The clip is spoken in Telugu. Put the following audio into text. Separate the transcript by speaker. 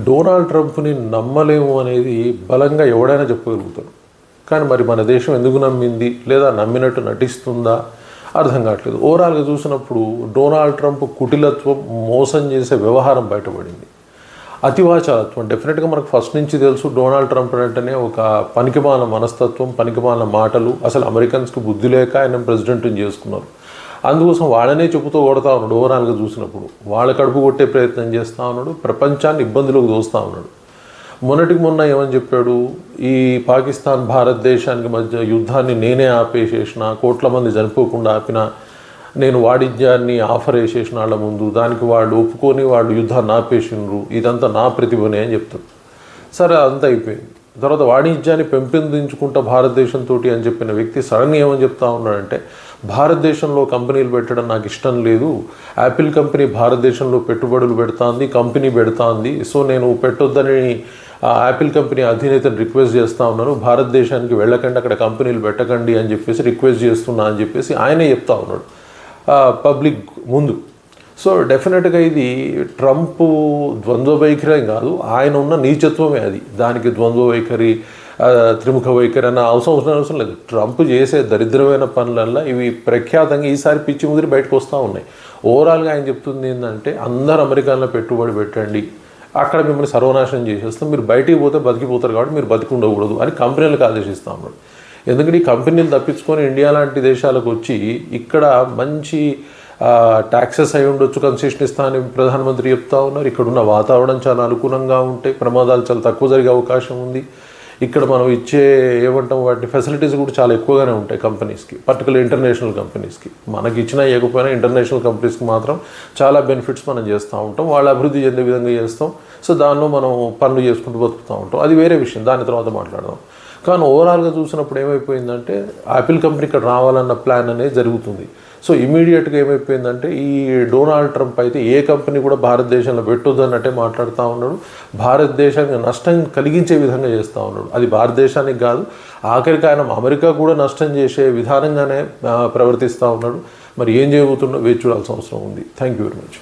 Speaker 1: డొనాల్డ్ ట్రంప్ని నమ్మలేము అనేది బలంగా ఎవడైనా చెప్పగలుగుతాడు. కానీ మరి మన దేశం ఎందుకు నమ్మింది, లేదా నమ్మినట్టు నటిస్తుందా అర్థం కావట్లేదు. ఓవరాల్గా చూసినప్పుడు డొనాల్డ్ ట్రంప్ కుటిలత్వం, మోసం చేసే వ్యవహారం బయటపడింది. అతివాచాలత్వం డెఫినెట్గా మనకు ఫస్ట్ నుంచి తెలుసు. డొనాల్డ్ ట్రంప్ అంటేనే ఒక పనికిమాలిన మనస్తత్వం, పనికిమాలిన మాటలు. అసలు అమెరికన్స్కి బుద్ధి లేక ఆయన ప్రెసిడెంట్ని చేసుకున్నారు. అందుకోసం వాళ్ళనే చెప్పుతూ కొడతా ఉన్నాడు. ఓవరాల్గా చూసినప్పుడు వాళ్ళ కడుపు కొట్టే ప్రయత్నం చేస్తూ ఉన్నాడు, ప్రపంచాన్ని ఇబ్బందులకు దోస్తూ ఉన్నాడు. మొన్నటికి మొన్న ఏమని చెప్పాడు, ఈ పాకిస్తాన్ భారతదేశానికి మధ్య యుద్ధాన్ని నేనే ఆపేసేసిన, కోట్ల మంది చనిపోకుండా ఆపిన, నేను వాణిజ్యాన్ని ఆఫర్ వేసేసిన వాళ్ళ ముందు, దానికి వాళ్ళు ఒప్పుకొని వాళ్ళు యుద్ధాన్ని ఆపేసినరు, ఇదంతా నా ప్రతిభనే అని చెప్తాడు. సరే, అదంతా అయిపోయింది. తర్వాత వాణిజ్యాన్ని పెంపొందించుకుంటా భారతదేశంతో అని చెప్పిన వ్యక్తి సడన్గా ఏమని చెప్తా ఉన్నాడంటే, భారతదేశంలో కంపెనీలు పెట్టడం నాకు ఇష్టం లేదు, యాపిల్ కంపెనీ భారతదేశంలో పెట్టుబడులు పెడుతోంది, కంపెనీ పెడుతోంది, సో నేను పెట్టొద్దని యాపిల్ కంపెనీ అధినేతను రిక్వెస్ట్ చేస్తూ ఉన్నాను, భారతదేశానికి వెళ్ళకండి, అక్కడ కంపెనీలు పెట్టకండి అని చెప్పేసి రిక్వెస్ట్ చేస్తున్నా అని చెప్పేసి ఆయనే చెప్తా ఉన్నాడు పబ్లిక్ ముందు. సో డెఫినెట్గా ఇది ట్రంప్ ద్వంద్వ వైఖరి కాదు, ఆయన ఉన్న నీచత్వమే అది. దానికి ద్వంద్వ వైఖరి, త్రిముఖ వైఖరి అన్న అవసరం లేదు. ట్రంప్ చేసే దరిద్రమైన పనులల్లో ఇవి ప్రఖ్యాతంగా ఈసారి పిచ్చి ముదిరి బయటకు వస్తూ ఉన్నాయి. ఓవరాల్గా ఆయన చెప్తుంది ఏంటంటే, అందరు అమెరికాలో పెట్టుబడి పెట్టండి, అక్కడ మిమ్మల్ని సర్వనాశనం చేసేస్తాం, మీరు బయటికి పోతే బతికిపోతారు కాబట్టి మీరు బతికి ఉండకూడదు అని కంపెనీలకు ఆదేశిస్తూ ఉన్నాడు. ఎందుకంటే ఈ కంపెనీలు తప్పించుకొని ఇండియా లాంటి దేశాలకు వచ్చి ఇక్కడ మంచి ట్యాక్సెస్ అయి ఉండొచ్చు, కన్సెషన్ ఇస్తా అని ప్రధానమంత్రి చెప్తా ఉన్నారు. ఇక్కడ ఉన్న వాతావరణం చాలా అనుకూలంగా ఉంటే ప్రమాదాలు చాలా తక్కువ జరిగే అవకాశం ఉంది. ఇక్కడ మనం ఇచ్చే వాటి ఫెసిలిటీస్ కూడా చాలా ఎక్కువగానే ఉంటాయి కంపెనీస్కి, పర్టికులర్ ఇంటర్నేషనల్ కంపెనీస్కి. మనకి ఇచ్చినా ఇవ్వకపోయినా ఇంటర్నేషనల్ కంపెనీస్కి మాత్రం చాలా బెనిఫిట్స్ మనం చేస్తూ ఉంటాం, వాళ్ళు అభివృద్ధి చెందే విధంగా చేస్తాం. సో దానిలో మనం పనులు చేసుకుంటూ బతుకుతూ ఉంటాం, అది వేరే విషయం, దాని తర్వాత మాట్లాడదాం. కానీ ఓవరాల్గా చూసినప్పుడు ఏమైపోయిందంటే, యాపిల్ కంపెనీ ఇక్కడ రావాలన్న ప్లాన్ అనేది జరుగుతుంది. సో ఇమీడియట్గా ఏమైపోయిందంటే, ఈ డొనాల్డ్ ట్రంప్ అయితే ఏ కంపెనీ కూడా భారతదేశంలో పెట్టొద్దు అన్నట్టే మాట్లాడుతూ ఉన్నాడు. భారతదేశానికి నష్టం కలిగించే విధంగా చేస్తూ ఉన్నాడు. అది భారతదేశానికి కాదు, ఆఖరికి ఆయన అమెరికా కూడా నష్టం చేసే విధానంగానే ప్రవర్తిస్తూ ఉన్నాడు. మరి ఏం చేయబోతుండో వేచి చూడాల్సిన అవసరం ఉంది. Thank you very much.